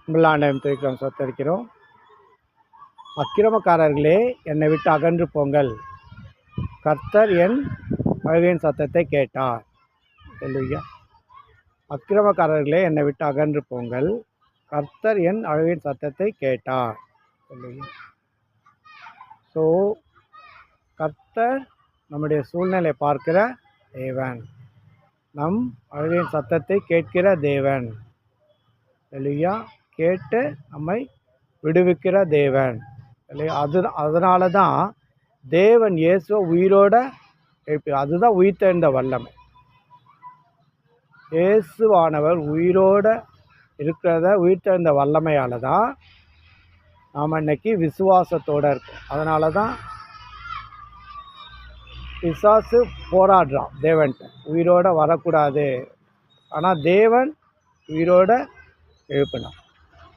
ஆண்டவரை துதிக்கிறோம், சொத்தரிக்கிறோம். அக்கிரமக்காரர்களே, என்னை விட்டு அகன்று போங்கள், கர்த்தர் என் அழுகையின் சத்தத்தை கேட்டார். அல்லேலூயா. அக்கிரமக்காரர்களே, என்னை விட்டு அகன்று போங்கள், கர்த்தர் என் அழுகையின் சத்தத்தை கேட்டார். அல்லேலூயா. ஸோ கர்த்தர் நம்முடைய சூழ்நிலை பார்க்கிற தேவன், நம் அழுகையின் சத்தத்தை கேட்கிற தேவன். அல்லேலூயா. கேட்டு நம்மை விடுவிக்கிற தேவன். அதனால தான் தேவன் இயேசுவை உயிரோட எழுப்பி, அதுதான் உயிர்த்தெழுந்த வல்லமை. இயேசுவானவர் உயிரோடு இருக்கிறத உயிர்த்தெழுந்த வல்லமையால் தான் நாம் இன்னைக்கு விசுவாசத்தோடு இருக்கோம். அதனால தான் பிசாசு போராடுறான் தேவன்கிட்ட, உயிரோடு வரக்கூடாது. ஆனால் தேவன் உயிரோடு எழுப்பினான்.